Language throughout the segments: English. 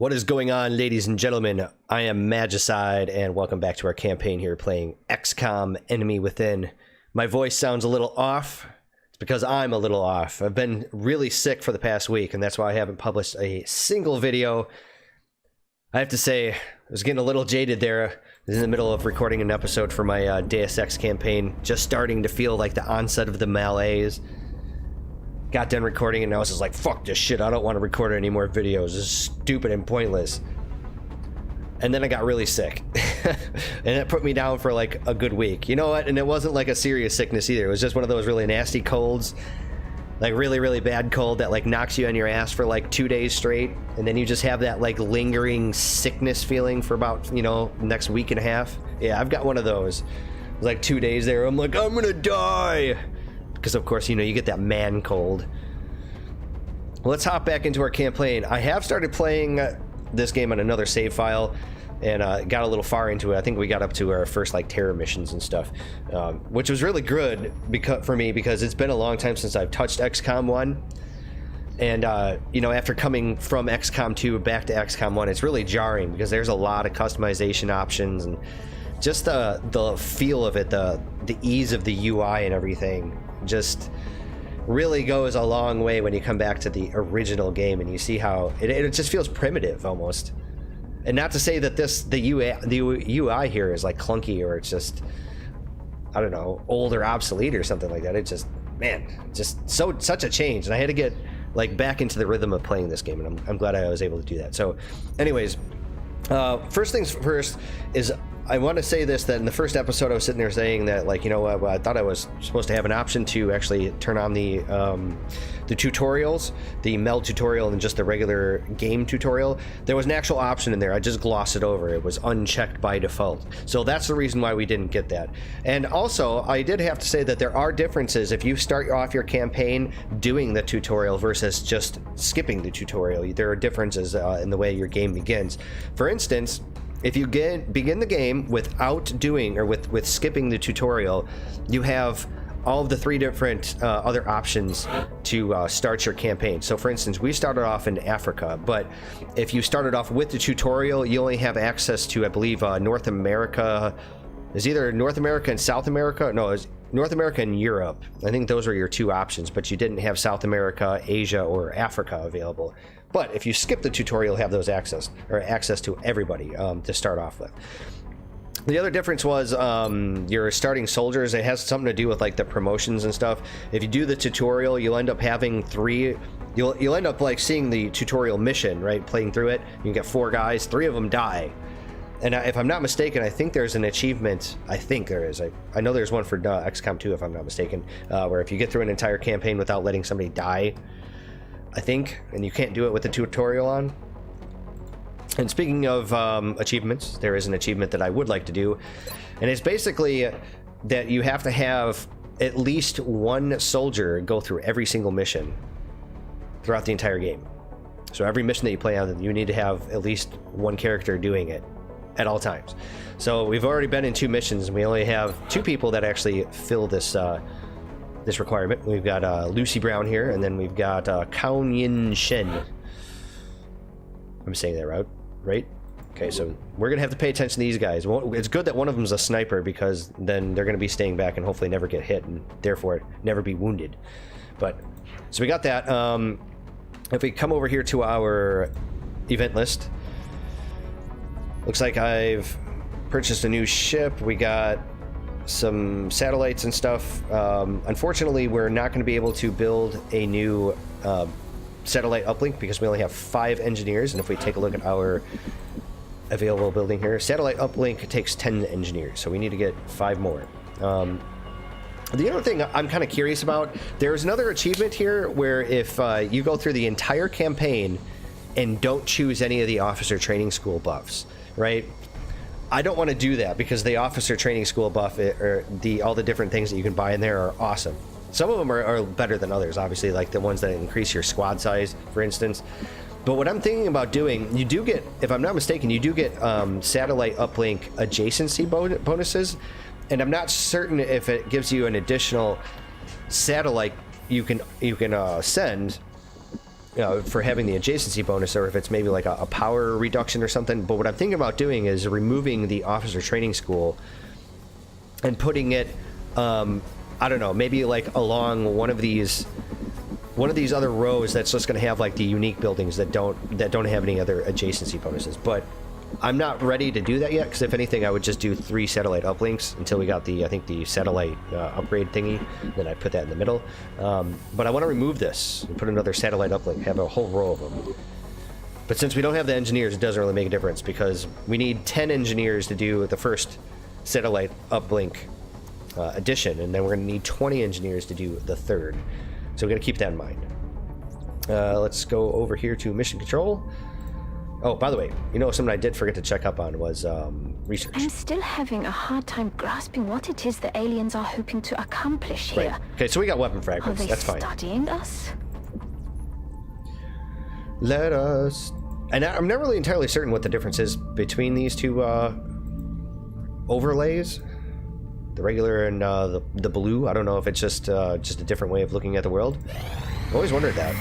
What is going on, ladies and gentlemen? I am Magicide, and welcome back to our campaign here playing XCOM Enemy Within. My voice sounds a little off. It's because I'm a little off. I've been really sick for the past week, and that's why I haven't published a single video. I have to say, I was getting a little jaded there. I was in the middle of recording an episode for my Deus Ex campaign, just starting to feel like the onset of the malaise. Got done recording and I was just like, fuck this shit, I don't want to record any more videos, this is stupid and pointless. And then I got really sick and it put me down for like a good week. You know what? And it wasn't like a serious sickness either. It was just one of those really nasty colds, like really bad cold that like knocks you on your ass for like 2 days straight, and then you just have that like lingering sickness feeling for about, you know, next week and a half. Yeah, I've got one of those. It was like 2 days there, I'm like, I'm gonna die. Because of course, you know, you get that man cold. Let's hop back into our campaign. I have started playing this game on another save file, and got a little far into it. I think we got up to our first like terror missions and stuff, which was really good for me because it's been a long time since I've touched XCOM 1. And you know, after coming from XCOM 2 back to XCOM 1, it's really jarring because there's a lot of customization options and just the feel of it, the ease of the UI and everything just really goes a long way when you come back to the original game and you see how it just feels primitive almost. And not to say that the UI here is like clunky or it's just, I don't know, old or obsolete or something like that. It just, man, just such a change, and I had to get like back into the rhythm of playing this game, and I'm glad I was able to do that. So anyways, first things first is I want to say this, that in the first episode I was sitting there saying that, like, you know, I thought I was supposed to have an option to actually turn on the tutorials, the meld tutorial and just the regular game tutorial. There was an actual option in there. I just glossed it over. It was unchecked by default. So that's the reason why we didn't get that. And also, I did have to say that there are differences if you start off your campaign doing the tutorial versus just skipping the tutorial. There are differences in the way your game begins. For instance, if you begin the game without doing or with skipping the tutorial, you have all of the 3 different other options to start your campaign. So for instance, we started off in Africa, but if you started off with the tutorial, you only have access to, I believe, North America. Is either North America and South America? No, it's North America and Europe. I think those are your 2 options, but you didn't have South America, Asia, or Africa available. But if you skip the tutorial, you'll have those access to everybody to start off with. The other difference was your starting soldiers. It has something to do with like the promotions and stuff. If you do the tutorial, you'll end up having 3. You'll end up like seeing the tutorial mission, right? Playing through it, you can get 4 guys. 3 of them die. And if I'm not mistaken, I think there's an achievement. I think there is. I know there's one for XCOM 2, if I'm not mistaken, where if you get through an entire campaign without letting somebody die, I think, and you can't do it with the tutorial on. And speaking of achievements, there is an achievement that I would like to do, and it's basically that you have to have at least 1 soldier go through every single mission throughout the entire game. So every mission that you play on, you need to have at least 1 character doing it at all times. So we've already been in 2 missions, and we only have 2 people that actually fill this this requirement. We've got Lucy Brown here, and then we've got Kaun Yin Shen. I'm saying that right? Okay, so we're gonna have to pay attention to these guys. It's good that one of them's a sniper, because then they're gonna be staying back and hopefully never get hit, and therefore never be wounded. But so we got that. If we come over here to our event list, looks like I've purchased a new ship. We got some satellites and stuff. Unfortunately, we're not going to be able to build a new satellite uplink because we only have 5 engineers, and if we take a look at our available building here, satellite uplink takes 10 engineers, so we need to get 5 more. The other thing I'm kind of curious about, there's another achievement here where if you go through the entire campaign and don't choose any of the officer training school buffs, right? I don't want to do that because the officer training school buff, or all the different things that you can buy in there, are awesome. Some of them are better than others, obviously, like the ones that increase your squad size, for instance. But what I'm thinking about doing, you do get, if I'm not mistaken, you do get satellite uplink adjacency bonuses, and I'm not certain if it gives you an additional satellite you can send for having the adjacency bonus, or if it's maybe like a power reduction or something. But what I'm thinking about doing is removing the officer training school and putting it, I don't know, maybe like along one of these other rows that's just going to have like the unique buildings that don't have any other adjacency bonuses. But I'm not ready to do that yet, because if anything, I would just do 3 satellite uplinks until we got the, I think, the satellite upgrade thingy. Then I'd put that in the middle. But I want to remove this and put another satellite uplink, have a whole row of them. But since we don't have the engineers, it doesn't really make a difference, because we need 10 engineers to do the first satellite uplink addition, and then we're going to need 20 engineers to do the third. So we got to keep that in mind. Let's go over here to mission control. Oh, by the way, you know, something I did forget to check up on was research. I'm still having a hard time grasping what it is the aliens are hoping to accomplish here. Right. Okay, so we got weapon fragments. That's fine. Are they studying us? Let us... And I'm not really entirely certain what the difference is between these two overlays. The regular and the blue. I don't know if it's just a different way of looking at the world. I've always wondered that.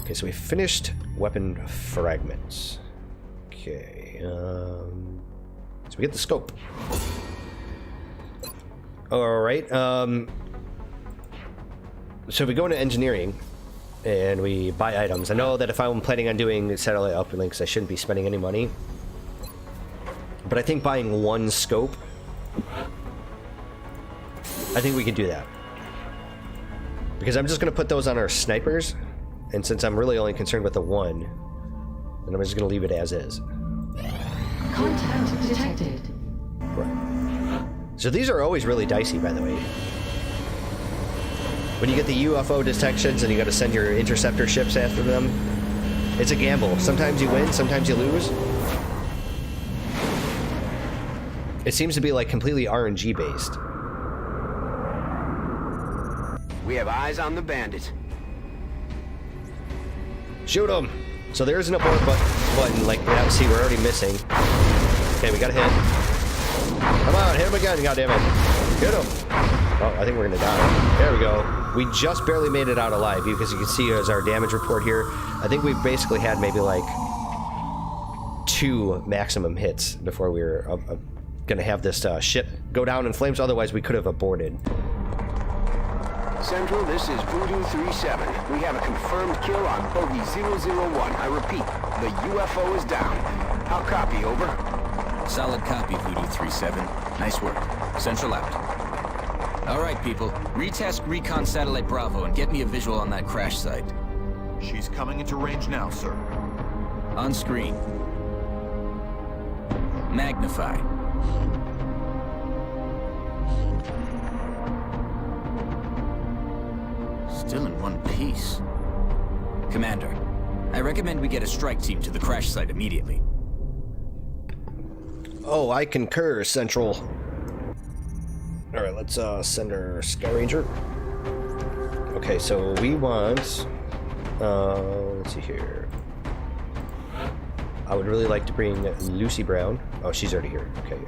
Okay, so we finished weapon fragments. Okay, so we get the scope. All right. So we go into engineering and we buy items. I know that if I'm planning on doing satellite uplinks, I shouldn't be spending any money. But I think buying 1 scope, I think we can do that. Because I'm just going to put those on our snipers. And since I'm really only concerned with the 1, then I'm just going to leave it as is. Contact detected. Right. So these are always really dicey, by the way. When you get the UFO detections and you got to send your interceptor ships after them, it's a gamble. Sometimes you win, sometimes you lose. It seems to be like completely RNG based. We have eyes on the bandit. Shoot him! So there's an abort button, like, yeah, see, we're already missing. Okay, we got a hit. Come on, hit him again, goddammit. Hit him! Oh, I think we're gonna die. There we go. We just barely made it out alive, because you can see as our damage report here, I think we basically had maybe like 2 maximum hits before we were gonna have this ship go down in flames, otherwise we could have aborted. Central, this is Voodoo 37. We have a confirmed kill on Bogey 001. I repeat, the UFO is down. I'll copy, over. Solid copy, Voodoo 37. Nice work. Central out. All right, people. Retask Recon Satellite Bravo and get me a visual on that crash site. She's coming into range now, sir. On screen. Magnify. Still in one piece. Commander, I recommend we get a strike team to the crash site immediately. Oh, I concur, Central. Alright, let's send our Sky Ranger. Okay, so we want... let's see here. I would really like to bring Lucy Brown. Oh, she's already here. Okay,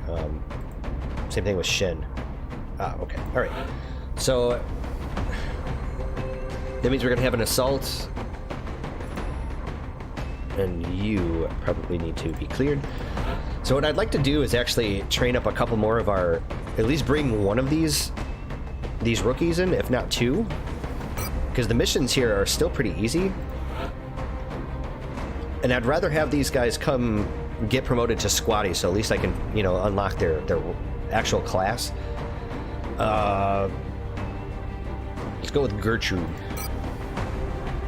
same thing with Shen. Ah, okay. Alright. So... that means we're gonna have an assault. And you probably need to be cleared. So what I'd like to do is actually train up a couple more of our... at least bring one of these rookies in, if not 2. Because the missions here are still pretty easy. And I'd rather have these guys come get promoted to squatty, so at least I can, you know, unlock their actual class. Let's go with Gertrude.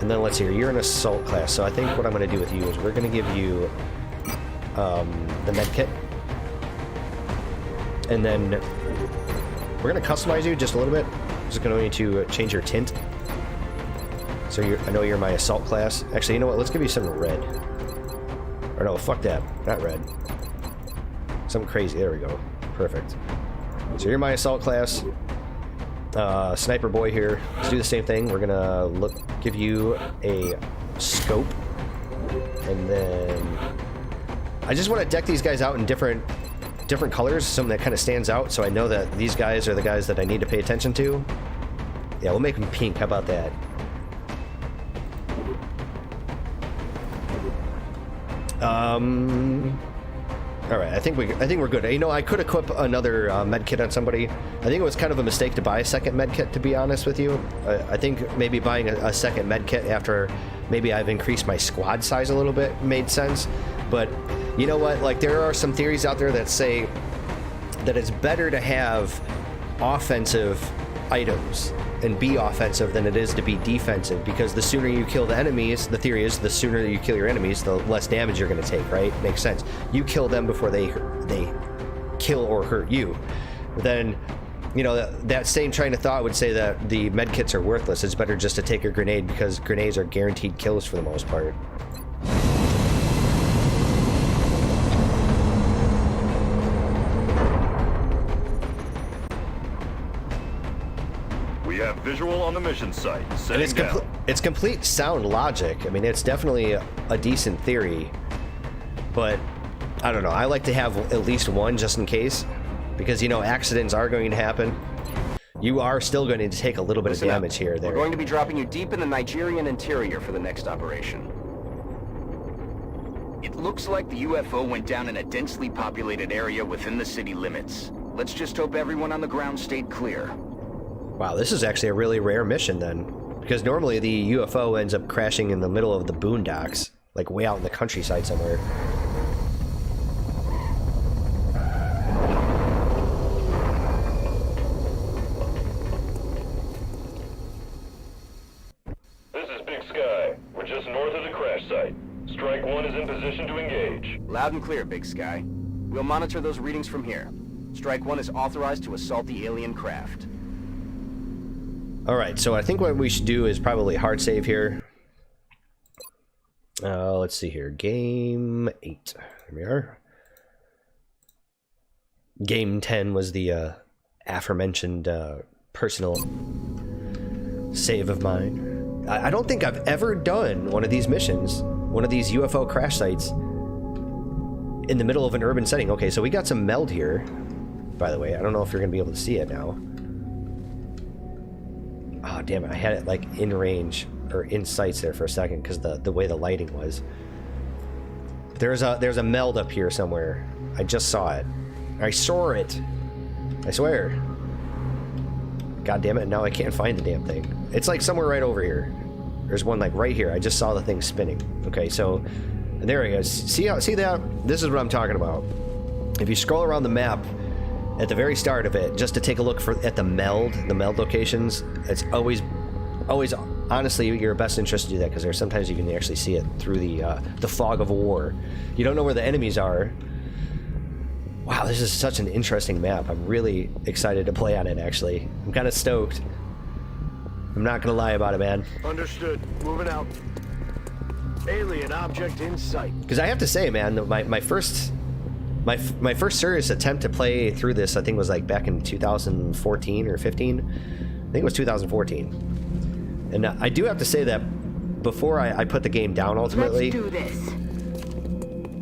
And then let's see here, you're an assault class, so I think what I'm going to do with you is we're going to give you the med kit. And then we're going to customize you just a little bit. I'm just going to change your tint. So I know you're my assault class. Actually, you know what? Let's give you some red. Or no, fuck that. Not red. Something crazy. There we go. Perfect. So you're my assault class. Sniper boy here. Let's do the same thing. We're gonna give you a scope, and then I just want to deck these guys out in different colors, something that kind of stands out, so I know that these guys are the guys that I need to pay attention to. Yeah, we'll make them pink. How about that? All right, I think we're good. You know, I could equip another med kit on somebody. I think it was kind of a mistake to buy a second med kit, to be honest with you. I think maybe buying a second med kit after maybe I've increased my squad size a little bit made sense. But you know what? Like, there are some theories out there that say that it's better to have offensive items and be offensive than it is to be defensive, because the sooner you kill the enemies, the theory is the sooner you kill your enemies, the less damage you're going to take, right? Makes sense. You kill them before they kill or hurt you. But then, you know, that same train of thought would say that the medkits are worthless. It's better just to take a grenade, because grenades are guaranteed kills for the most part. We have visual on the mission site. And Setting down. it's complete sound logic. I mean, it's definitely a decent theory, but I don't know. I like to have at least one just in case, because, you know, accidents are going to happen. You are still going to take a little bit of damage here or there. We're going to be dropping you deep in the Nigerian interior for the next operation. It looks like the UFO went down in a densely populated area within the city limits. Let's just hope everyone on the ground stayed clear. Wow, this is actually a really rare mission then, because normally the UFO ends up crashing in the middle of the boondocks, like way out in the countryside somewhere. This is Big Sky. We're just north of the crash site. Strike 1 is in position to engage. Loud and clear, Big Sky. We'll monitor those readings from here. Strike 1 is authorized to assault the alien craft. Alright, so I think what we should do is probably hard save here. Let's see here. Game 8. Here we are. Game 10 was the aforementioned personal save of mine. I don't think I've ever done one of these missions, one of these UFO crash sites, in the middle of an urban setting. Okay, so we got some meld here, by the way. I don't know if you're going to be able to see it now. Oh, damn it. I had it, like, in range, or in sights there for a second, because the way the lighting was. There's a meld up here somewhere. I just saw it. I saw it. I swear. God damn it, now I can't find the damn thing. It's, like, somewhere right over here. There's one, like, right here. I just saw the thing spinning. Okay, so, and there it is. See that? This is what I'm talking about. If you scroll around the map, at the very start of it, just to take a look at the meld locations, it's always honestly your best interest to do that, because there's sometimes you can actually see it through the fog of war. You don't know where the enemies are. Wow, this is such an interesting map. I'm really excited to play on it, actually. I'm kind of stoked. I'm not gonna lie about it, man. Understood. Moving out. Alien object in sight. Because I have to say, man, my first serious attempt to play through this, I think, was like back in 2014 or 15. I think it was 2014. And I do have to say that before I put the game down ultimately, Let's do this.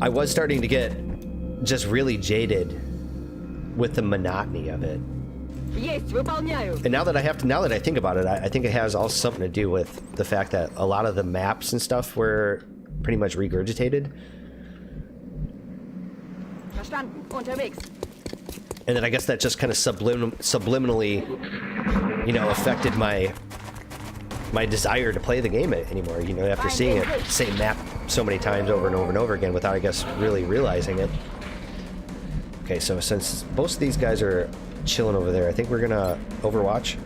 I was starting to get just really jaded with the monotony of it. Yes, выполняю. And now that I think about it, I think it has also something to do with the fact that a lot of the maps and stuff were pretty much regurgitated. Verstanden. Unterwegs. And then I guess that just kind of subliminally, you know, affected my desire to play the game anymore, you know, after seeing it, same map so many times over and over and over again without, I guess, really realizing it. Okay, so since most of these guys are chilling over there, I think we're gonna Overwatch.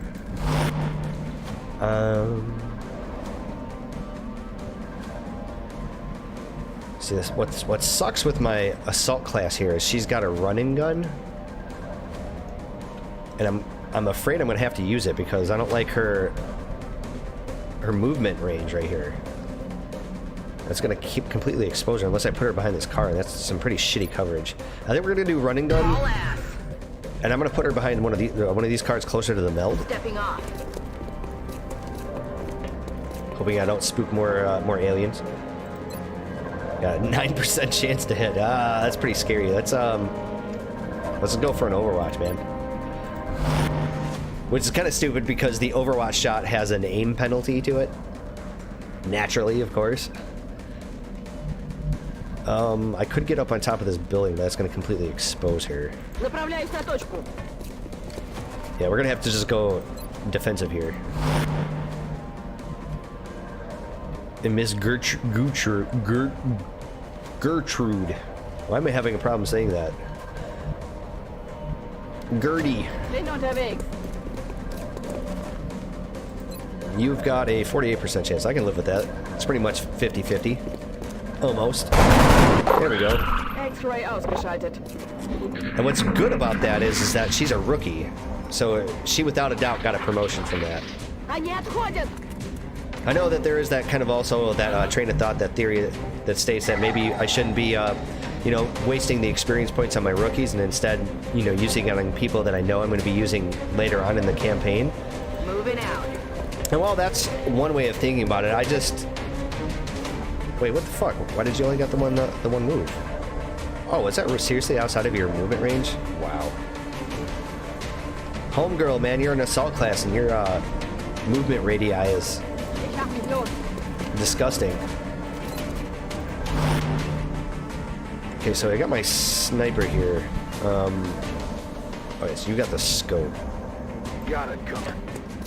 See, this what sucks with my assault class here is she's got a running gun, and I'm afraid I'm gonna have to use it because I don't like her movement range right here. That's gonna keep completely exposed her unless I put her behind this car, and that's some pretty shitty coverage. I think we're gonna do running gun, and I'm gonna put her behind one of these cars closer to the meld. Stepping off. Hoping I don't spook more aliens. Got a 9% chance to hit. That's pretty scary. Let's go for an Overwatch, man. Which is kind of stupid because the Overwatch shot has an aim penalty to it. Naturally, of course. I could get up on top of this building, but that's going to completely expose her. Направляюсь на точку. Yeah, we're going to have to just go defensive here. And Miss Gertrude. Why am I having a problem saying that? Gertie. Bin unterwegs. You've got a 48% chance. I can live with that. It's pretty much 50-50. Almost. There we go. X-ray ausgeschaltet. And what's good about that is that she's a rookie. So she without a doubt got a promotion from that. Они отходят. I know that there is that kind of also that train of thought, that theory that states that maybe I shouldn't be, you know, wasting the experience points on my rookies and instead, you know, using it on people that I know I'm going to be using later on in the campaign. Moving out. And while that's one way of thinking about it, I just... Wait, what the fuck? Why did you only get the one move? Oh, is that seriously outside of your movement range? Wow. Homegirl, man, you're an assault class and your movement radii is Ich hab mich los. disgusting. Okay, so I got my sniper here. Okay, so you got the scope. Got it covered.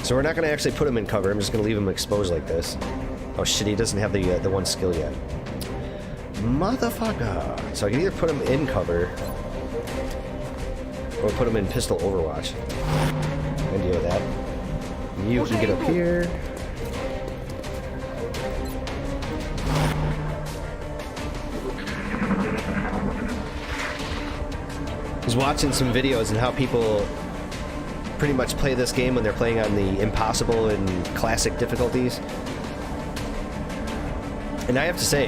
So we're not going to actually put him in cover. I'm just going to leave him exposed like this. Oh shit, he doesn't have the one skill yet. Motherfucker. So I can either put him in cover or put him in pistol overwatch. I can deal with that. You can get up here. I was watching some videos and how people pretty much play this game when they're playing on the impossible and classic difficulties. And I have to say,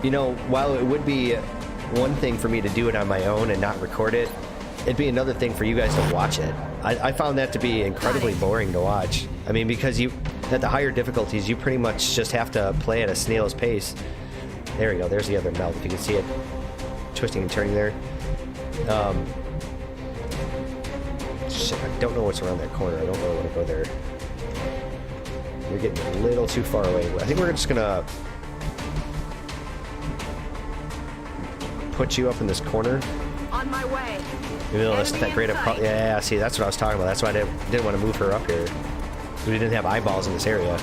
you know, while it would be one thing for me to do it on my own and not record it, it'd be another thing for you guys to watch it. I found that to be incredibly boring to watch. I mean, because at the higher difficulties, you pretty much just have to play at a snail's pace. There we go, there's the other melt, if you can see it twisting and turning there. Shit, I don't know what's around that corner. I don't really want to go there. We're getting a little too far away. I think we're just gonna put you up in this corner. On my way. Even though that's not that great of... Yeah, see, that's what I was talking about. That's why I didn't want to move her up here. We didn't have eyeballs in this area.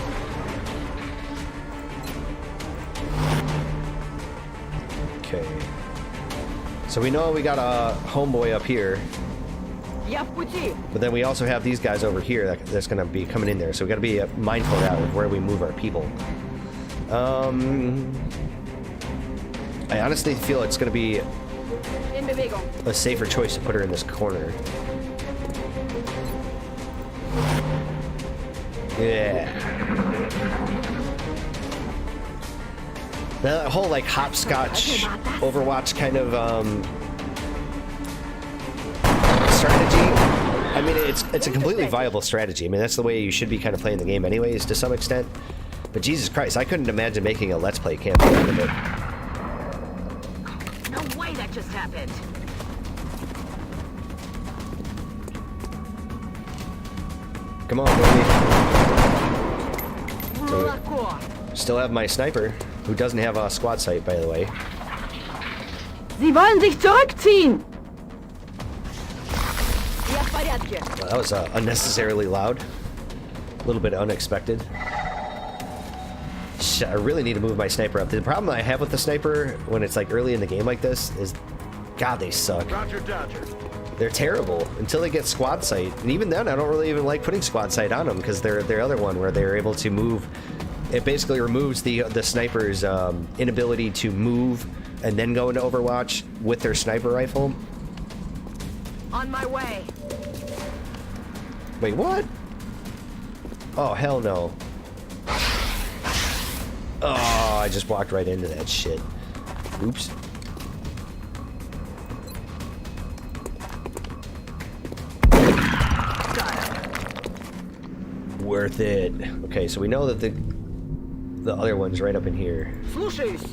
Okay. So we know we got a homeboy up here. Я в пути. But then we also have these guys over here that's going to be coming in there. So we got to be mindful of that with where we move our people. I honestly feel it's going to be In Bewegung. a safer choice to put her in this corner. Yeah. That whole like hopscotch Overwatch kind of strategy. I mean, it's a completely viable strategy. I mean, that's the way you should be kind of playing the game anyways, to some extent. But Jesus Christ, I couldn't imagine making a Let's Play campaign out of it. No way that just happened. Come on, baby. Молоко. Still have my sniper, who doesn't have a squad sight, by the way. Sie wollen sich zurückziehen. Я в порядке. Well, that was unnecessarily loud. A little bit unexpected. Shit, I really need to move my sniper up. The problem I have with the sniper when it's like early in the game like this is, God, they suck. Roger, Dodger. They're terrible until they get squad sight. And even then, I don't really even like putting squad sight on them because they're their other one where they're able to move. It basically removes the sniper's inability to move and then go into Overwatch with their sniper rifle. On my way. Wait, what? Oh, hell no. Oh, I just walked right into that shit. Oops. Worth it. Okay, so we know that the other one's right up in here. Слушаюсь.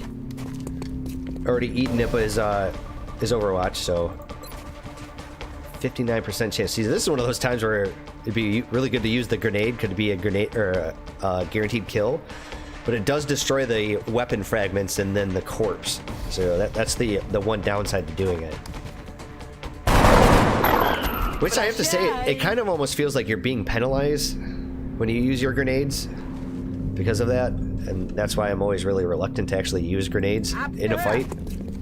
Already eaten it, but is Overwatch, so 59% chance. See, this is one of those times where it'd be really good to use the grenade. Could be a grenade or a guaranteed kill. but it does destroy the weapon fragments and then the corpse. So that's the one downside to doing it. Which I have to say, it kind of almost feels like you're being penalized when you use your grenades because of that, and that's why I'm always really reluctant to actually use grenades in a fight.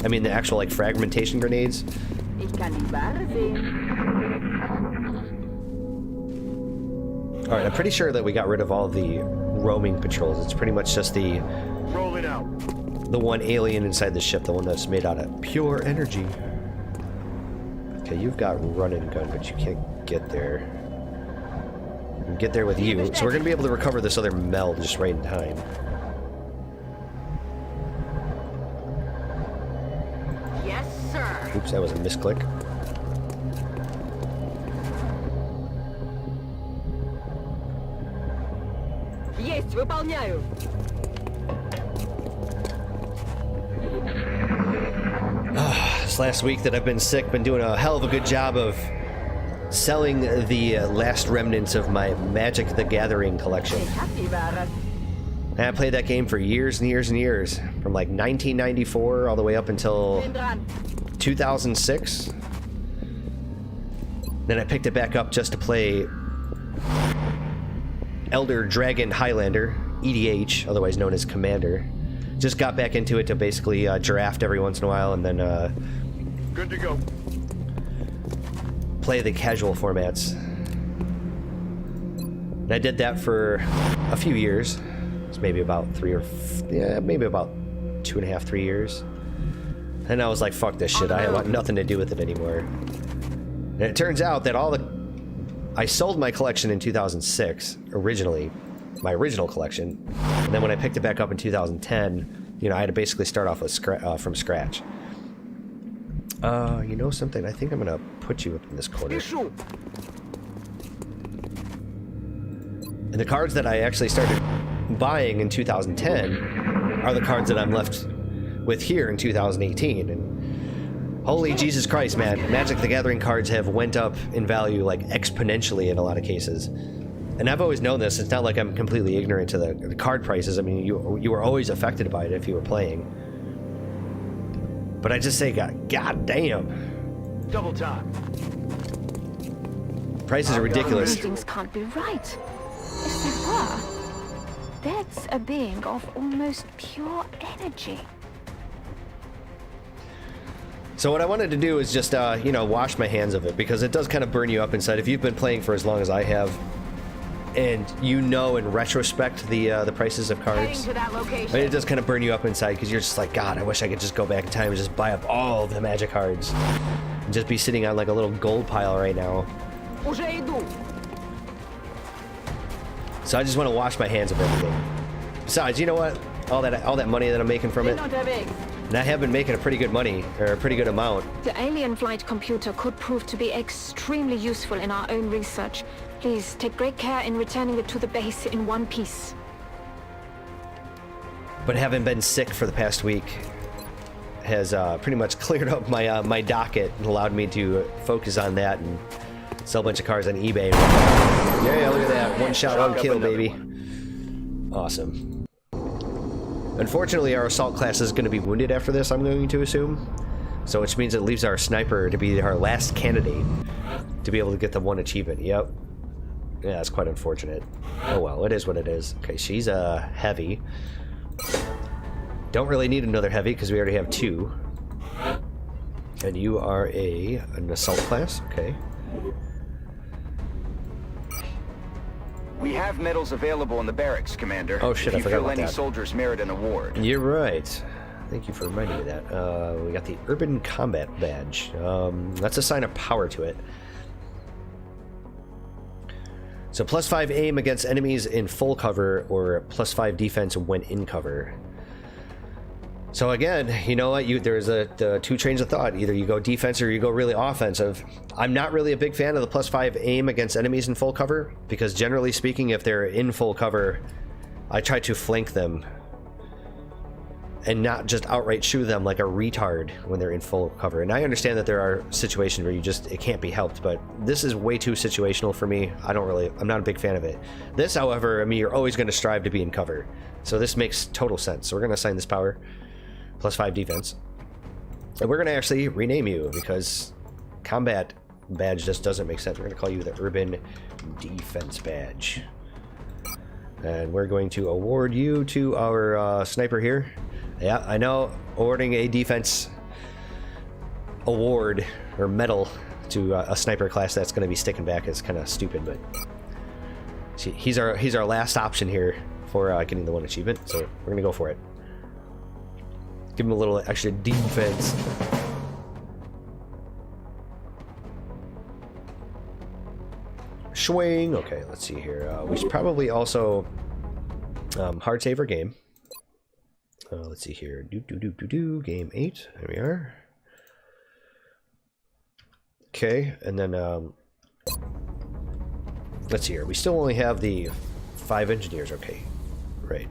I mean, the actual like fragmentation grenades. All right, I'm pretty sure that we got rid of all the roaming patrols. It's pretty much just the Rolling out. the one alien inside the ship, the one that's made out of pure energy. Okay, you've got run and gun, but you can't get there. You can get there with you, so we're gonna be able to recover this other meld just right in time. Yes, sir. Oops, that was a misclick. Есть, выполняю. This last week that I've been sick, been doing a hell of a good job of selling the last remnants of my Magic the Gathering collection. And I played that game for years and years and years, from like 1994 all the way up until 2006. Then I picked it back up just to play Elder Dragon Highlander, EDH, otherwise known as Commander. Just got back into it to basically draft every once in a while and then Good to go. play the casual formats. And I did that for a few years. It's maybe about maybe about 2.5, 3 years. And I was like, fuck this shit. I want nothing to do with it anymore. And it turns out that I sold my collection in 2006, originally, my original collection. And then when I picked it back up in 2010, you know, I had to basically start off with from scratch. You know something? I think I'm gonna put you up in this corner. And the cards that I actually started buying in 2010 are the cards that I'm left with here in 2018. And holy Jesus Christ, man, Magic the Gathering cards have went up in value like exponentially in a lot of cases. And I've always known this. It's not like I'm completely ignorant to the card prices. I mean, you were always affected by it if you were playing. But I just say, God damn. Double time. Prices are ridiculous. These things can't be right. If they were, that's a being of almost pure energy. So what I wanted to do is just, you know, wash my hands of it, because it does kind of burn you up inside. If you've been playing for as long as I have, and you know in retrospect the prices of cards, To that location. I mean, it does kind of burn you up inside, because you're just like, God, I wish I could just go back in time and just buy up all the Magic cards. And just be sitting on like a little gold pile right now. Уже иду. So I just want to wash my hands of everything. Besides, you know what? All that money that I'm making from it, and I have been making a pretty good money, or a pretty good amount. The alien flight computer could prove to be extremely useful in our own research. Please take great care in returning it to the base in one piece. But having been sick for the past week has pretty much cleared up my my docket and allowed me to focus on that and sell a bunch of cars on eBay. Yeah, look at that. One shot, one kill, baby. Awesome. Unfortunately, our assault class is going to be wounded after this, I'm going to assume. So which means it leaves our sniper to be our last candidate to be able to get the one achievement. Yep. Yeah, that's quite unfortunate. Oh well, it is what it is. Okay, she's heavy. Don't really need another heavy because we already have 2. And you are an assault class, okay. We have medals available in the barracks, Commander. Oh shit, I forgot about If you feel any that. soldiers merit an award. You're right. Thank you for reminding me of that. We got the Urban Combat Badge. That's a sign of power to it. So +5 aim against enemies in full cover, or +5 defense when in cover. So again, you know what? There's the 2 trains of thought. Either you go defense or you go really offensive. I'm not really a big fan of the +5 aim against enemies in full cover, because generally speaking, if they're in full cover, I try to flank them and not just outright shoot them like a retard when they're in full cover. And I understand that there are situations where it can't be helped, but this is way too situational for me. I'm not a big fan of it. This, however, I mean, you're always going to strive to be in cover. So this makes total sense. So we're going to assign this power, +5 defense. And we're going to actually rename you because combat badge just doesn't make sense. We're going to call you the Urban Defense Badge. And we're going to award you to our sniper here. Yeah, I know, awarding a defense award or medal to a sniper class that's going to be sticking back is kind of stupid, but see, he's our last option here for getting the 1 achievement, so we're going to go for it. Give him a little extra defense. Swing. Okay, let's see here. We should probably also hard save our game. Let's see here. Game 8. There we are. Okay, and then let's see here. We still only have the 5 engineers. Okay, right.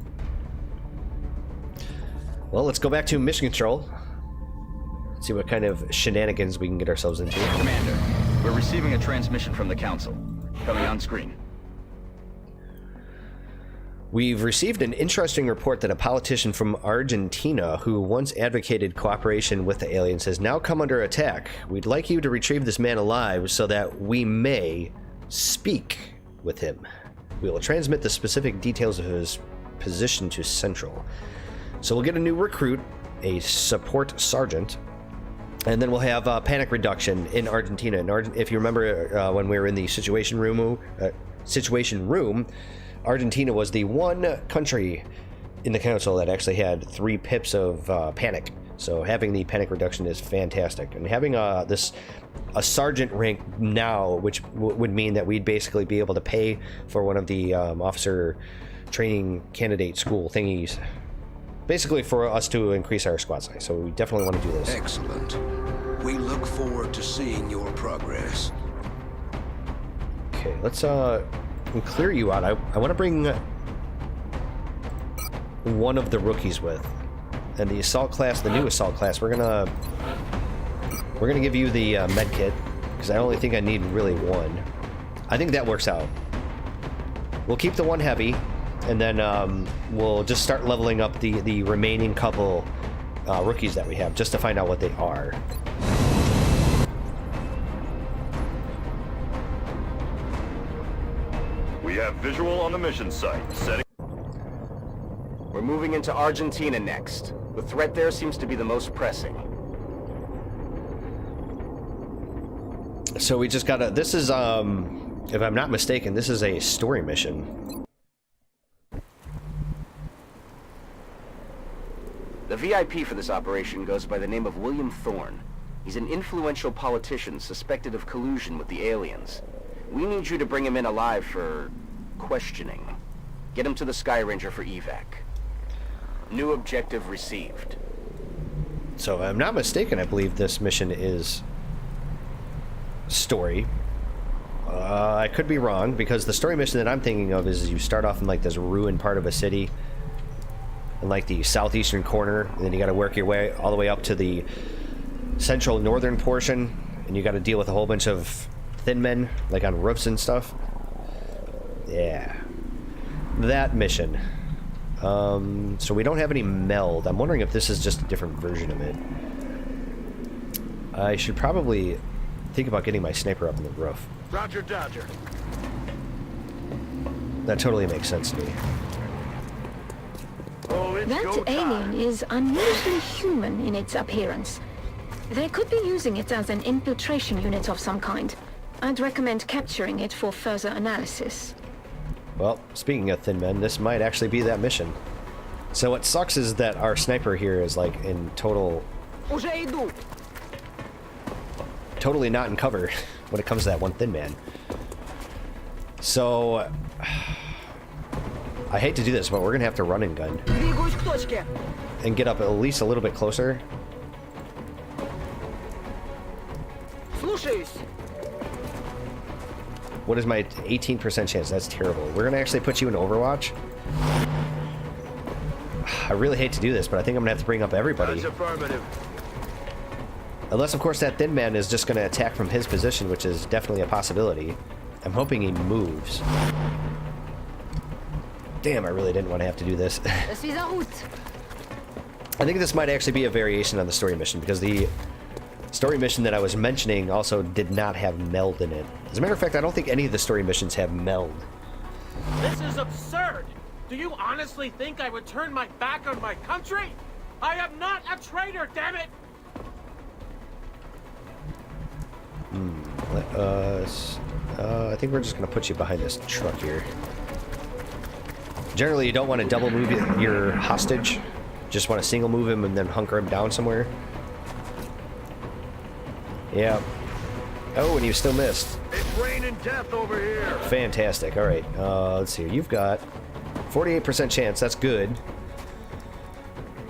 Well, let's go back to mission control. See what kind of shenanigans we can get ourselves into. Commander, we're receiving a transmission from the Council. Coming on screen. We've received an interesting report that a politician from Argentina who once advocated cooperation with the aliens has now come under attack. We'd like you to retrieve this man alive so that we may speak with him. We will transmit the specific details of his position to Central. So we'll get a new recruit, a support sergeant, and then we'll have panic reduction in Argentina. If you remember when we were in the situation room, Argentina was the one country in the council that actually had 3 pips of panic. So having the panic reduction is fantastic, and having a sergeant rank now, which would mean that we'd basically be able to pay for one of the officer training candidate school thingies, basically for us to increase our squad size. So we definitely want to do this. Excellent. We look forward to seeing your progress. Okay, let's clear you out. I want to bring one of the rookies with, and the assault class, the new assault class. We're gonna give you the med kit because I only think I need really 1. I think that works out. We'll keep the 1 heavy, and then we'll just start leveling up the remaining couple rookies that we have just to find out what they are. We have visual on the mission site. Setting. We're moving into Argentina next. The threat there seems to be the most pressing. So we just gotta, this is, if I'm not mistaken, this is a story mission. The VIP for this operation goes by the name of William Thorne. He's an influential politician suspected of collusion with the aliens. We need you to bring him in alive for questioning. Get him to the Sky Ranger for evac. New objective received. So if I'm not mistaken, I believe this mission is story. I could be wrong, because the story mission that I'm thinking of is you start off in like this ruined part of a city in like the southeastern corner, and then you got to work your way all the way up to the central northern portion, and you got to deal with a whole bunch of thin men like on roofs and stuff. Yeah, that mission. So we don't have any meld. I'm wondering if this is just a different version of it. I should probably think about getting my sniper up on the roof. Roger, Dodger. That totally makes sense to me. Oh, it's go That time. alien is unusually human in its appearance. They could be using it as an infiltration unit of some kind. I'd recommend capturing it for further analysis. Well, speaking of thin men, this might actually be that mission. So what sucks is that our sniper here is like in Уже иду. totally not in cover when it comes to that one thin man. So I hate to do this, but we're gonna have to run and gun Двигаюсь к точке. and get up at least a little bit closer. Слушаюсь. What is my 18% chance? That's terrible. We're gonna actually put you in Overwatch. I really hate to do this, but I think I'm gonna have to bring up everybody. That's affirmative. Unless, of course, that thin man is just gonna attack from his position, which is definitely a possibility. I'm hoping he moves. Damn, I really didn't want to have to do this. Je suis en route. I think this might actually be a variation on the story mission, because the story mission that I was mentioning also did not have meld in it. As a matter of fact, I don't think any of the story missions have meld. This is absurd! Do you honestly think I would turn my back on my country? I am not a traitor, damn it! Let us... I think we're just going to put you behind this truck here. Generally, you don't want to double move your hostage. Just want to single move him and then hunker him down somewhere. Yeah. Oh, and you still missed. It's raining death over here. Fantastic. All right. Let's see. You've got 48% chance. That's good.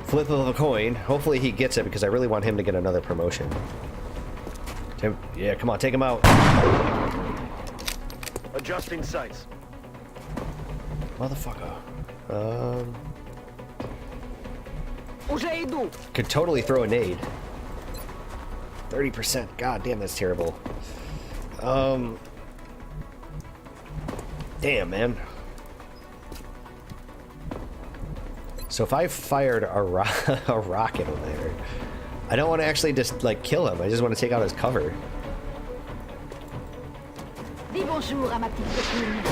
Flip of a coin. Hopefully he gets it because I really want him to get another promotion. Yeah, come on. Take him out. Adjusting sights. Motherfucker. Уже иду. Could totally throw a nade. 30%. God damn, that's terrible. Damn, man. So if I fired a rocket over there, I don't want to actually just, like, kill him. I just want to take out his cover. Dis bonjour à ma petite copine.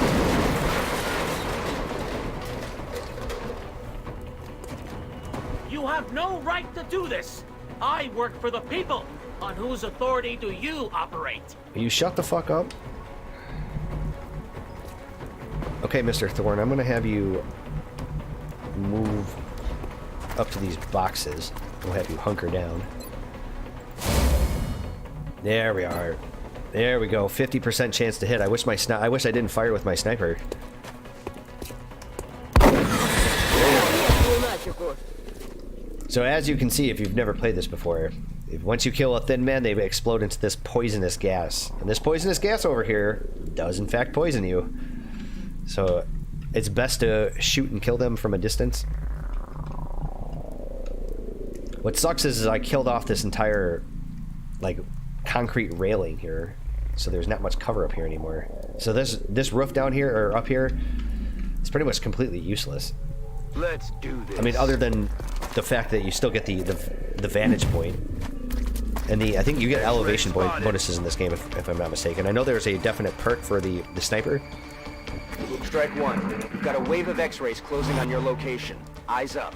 You have no right to do this! I work for the people! On whose authority do you operate? Will you shut the fuck up? Okay, Mr. Thorne, I'm gonna have you move up to these boxes. We'll have you hunker down. There we are. There we go. 50% chance to hit. I wish I didn't fire with my sniper. So as you can see, if you've never played this before, once you kill a thin man, they explode into this poisonous gas. And this poisonous gas over here does in fact poison you. So it's best to shoot and kill them from a distance. What sucks is I killed off this entire, like, concrete railing here. So there's not much cover up here anymore. So this roof down here, or up here, is pretty much completely useless. Let's do this. I mean, other than the fact that you still get the vantage point. And I think you get elevation bonuses in this game, if I'm not mistaken. I know there's a definite perk for the sniper. Strike one. You've got a wave of X-rays closing on your location. Eyes up.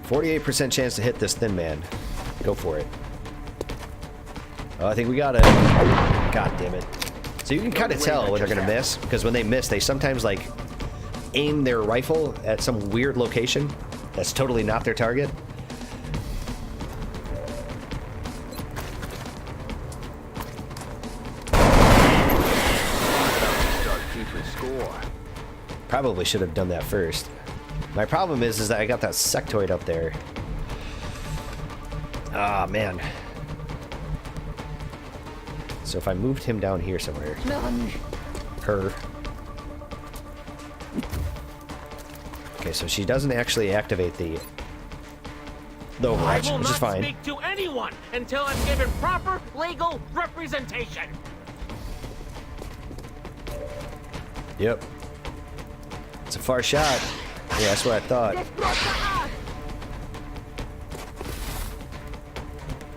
%48 chance to hit this thin man. Go for it. Oh, I think we got it. God damn it. So you can kind of tell when they're going to miss, because when they miss, they sometimes, like, aim their rifle at some weird location that's totally not their target. Probably should have done that first. My problem is that I got that sectoid up there. Ah, man. So if I moved him down here somewhere. Her. Okay, so she doesn't actually activate the overwatch, which is fine. I will not speak to anyone until I'm given proper legal representation. Yep. It's a far shot. Yeah, that's what I thought.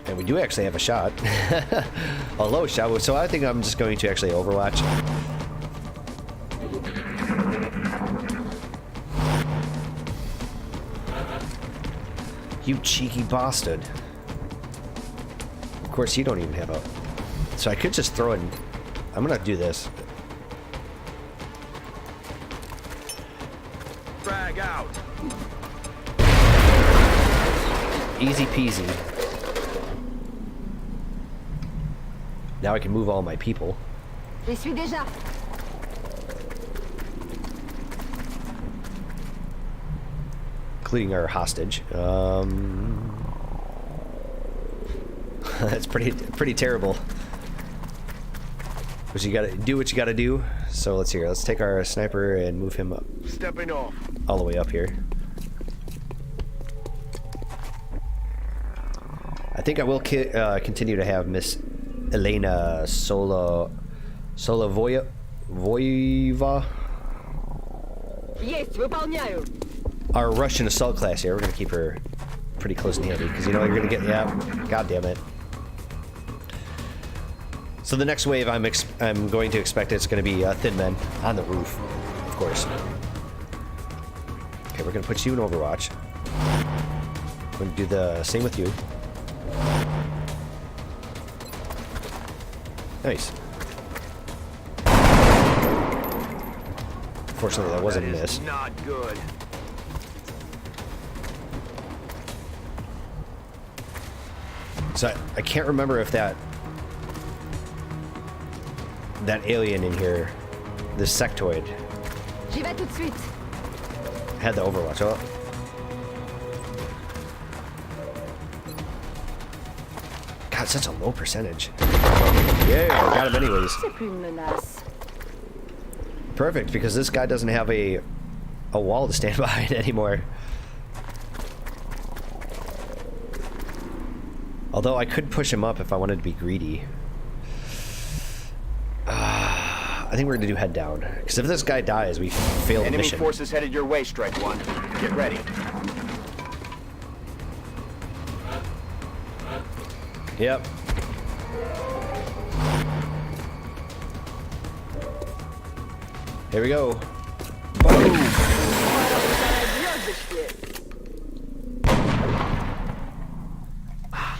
And we do actually have a shot. A low shot, so I think I'm just going to actually overwatch. You cheeky bastard. Of course, you don't even have a... So I could just throw in... I'm gonna do this. Frag out. Easy peasy. Now I can move all my people. Je suis déjà. Including our hostage. That's pretty terrible. what you gotta do. So let's hear. Let's take our sniper and move him up, Stepping off. all the way up here. I think I will continue to have Miss Elena Voyeva. Есть, выполняю. Our Russian assault class here. We're gonna keep her pretty close and handy because you know you're gonna get. Yeah, god damn it. So the next wave, I'm going to expect it's going to be thin men on the roof, of course. Okay, we're going to put you in Overwatch. We're going to do the same with you. Nice. Unfortunately, that wasn't a miss. Not good. So I can't remember if that alien in here, this sectoid, J'y vais tout de suite. had the Overwatch. Oh. God, such a low percentage. Yeah, I got him anyways. C'est plus une menace. Perfect, because this guy doesn't have a wall to stand behind anymore. Although I could push him up if I wanted to be greedy. I think we're gonna do head down, because if this guy dies, we fail the Enemy mission. forces headed your way, Strike One. Get ready. Yep. Here we go. Boom.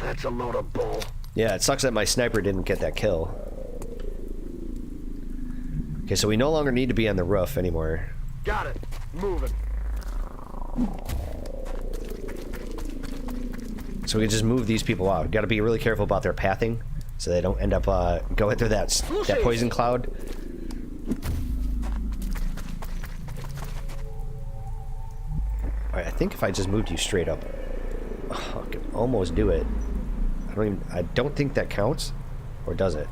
That's a load of bull. Yeah, it sucks that my sniper didn't get that kill. Okay, so we no longer need to be on the roof anymore. Got it. Moving. So we can just move these people out. Got to be really careful about their pathing, so they don't end up going through that poison cloud. All right, I think if I just moved you straight up, oh, I could almost do it. I don't think that counts, or does it?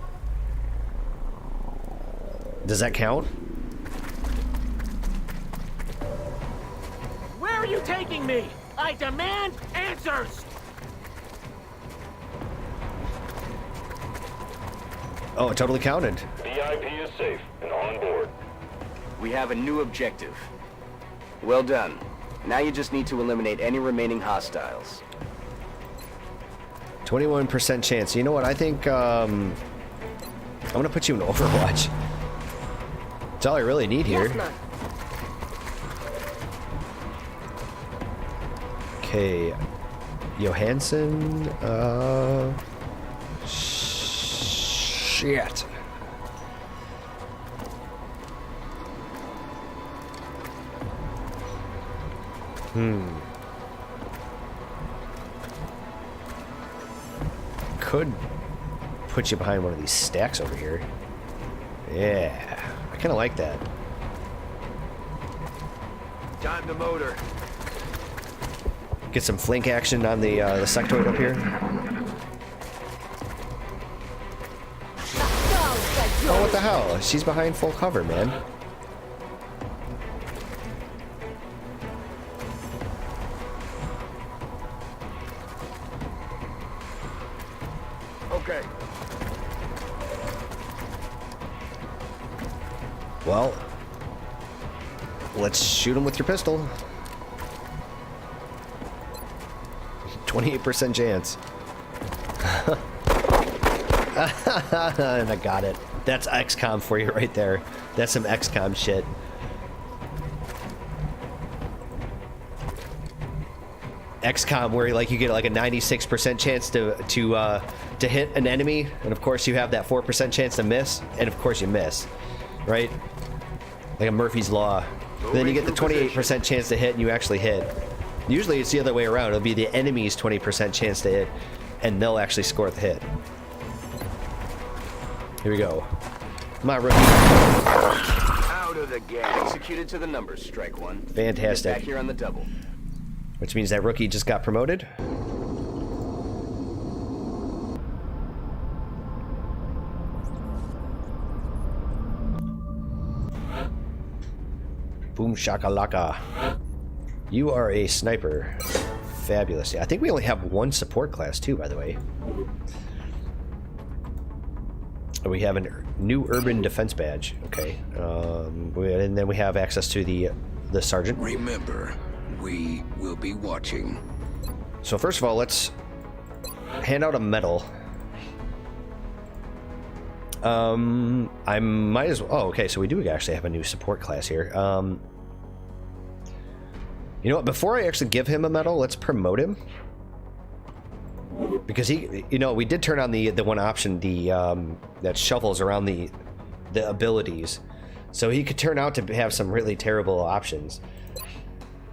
Does that count? Where are you taking me? I demand answers! Oh, it totally counted. VIP is safe and on board. We have a new objective. Well done. Now you just need to eliminate any remaining hostiles. 21% chance. You know what? I think I'm gonna put you in Overwatch. That's all I really need here. Okay, Johansson. Shit. Could put you behind one of these stacks over here. Yeah, I kind of like that. Time to motor. Get some flank action on the sectoid up here. Oh, what the hell? She's behind full cover, man. Okay. Well, let's shoot him with your pistol. 28% chance. And I got it. That's XCOM for you right there. That's some XCOM shit. XCOM, where like you get like a 96% chance to hit an enemy, and of course you have that 4% chance to miss, and of course you miss, right? Like a Murphy's Law. Then you get the 28% chance to hit, and you actually hit. Usually it's the other way around. It'll be the enemy's 20% chance to hit, and they'll actually score the hit. Here we go. Come on, rookie. Out of the gate. Executed to the numbers, Strike One. Fantastic. Get back here on the double. Which means that rookie just got promoted. Boom shakalaka. You are a sniper. Fabulous. Yeah, I think we only have one support class too, by the way. We have a new urban defense badge. Okay. And then we have access to the sergeant. Remember, we will be watching. So first of all, let's hand out a medal. I might as well. Oh, okay. So we do actually have a new support class here. You know what? Before I actually give him a medal, let's promote him. Because he, you know, we did turn on the one option, that shuffles around the abilities, so he could turn out to have some really terrible options.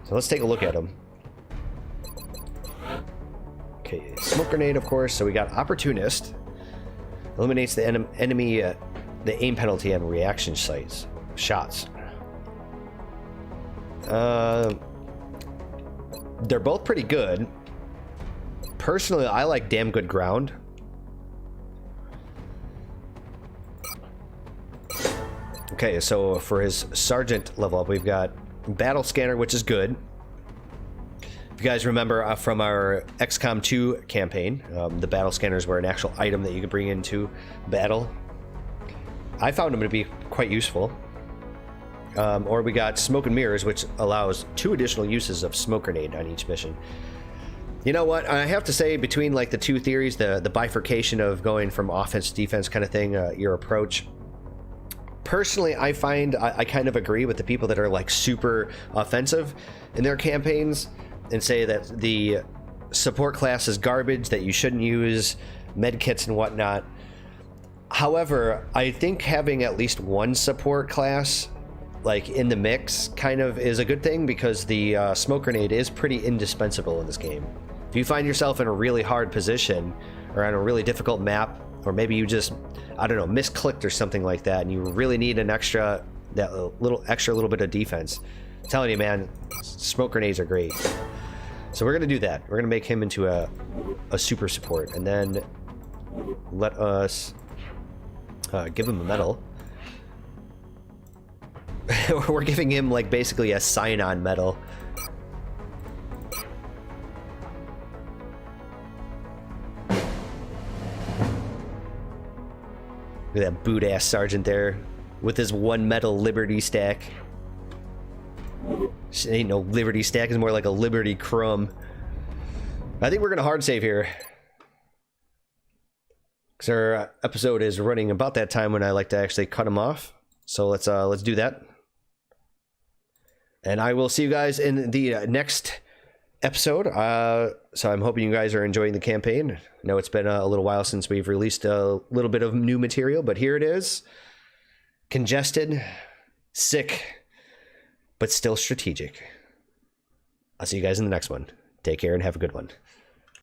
So let's take a look at him. Okay, smoke grenade, of course. So we got opportunist, eliminates the enemy the aim penalty on reaction sites shots. They're both pretty good. Personally, I like damn good ground. Okay, so for his sergeant level up, we've got battle scanner, which is good. If you guys remember from our XCOM 2 campaign, the battle scanners were an actual item that you could bring into battle. I found them to be quite useful. Or we got smoke and mirrors, which allows 2 additional uses of smoke grenade on each mission. You know what? I have to say, between like the two theories, the bifurcation of going from offense to defense kind of thing, your approach. Personally, I find I kind of agree with the people that are like super offensive in their campaigns and say that the support class is garbage, that you shouldn't use med kits and whatnot. However, I think having at least one support class like in the mix kind of is a good thing, because the smoke grenade is pretty indispensable in this game. If you find yourself in a really hard position or on a really difficult map, or maybe you just, I don't know, misclicked or something like that, and you really need an extra little bit of defense, I'm telling you, man, smoke grenades are great. So we're gonna do that. We're gonna make him into a super support, and then let us give him a medal. We're giving him like basically a sign-on medal. Look at that boot-ass sergeant there with his 1 medal Liberty stack. This ain't no Liberty stack, it's more like a Liberty crumb. I think we're gonna hard save here, because our episode is running about that time when I like to actually cut them off. So let's do that. And I will see you guys in the next episode. So I'm hoping you guys are enjoying the campaign. I know it's been a little while since we've released a little bit of new material, but here it is. Congested, sick, but still strategic. I'll see you guys in the next one. Take care and have a good one.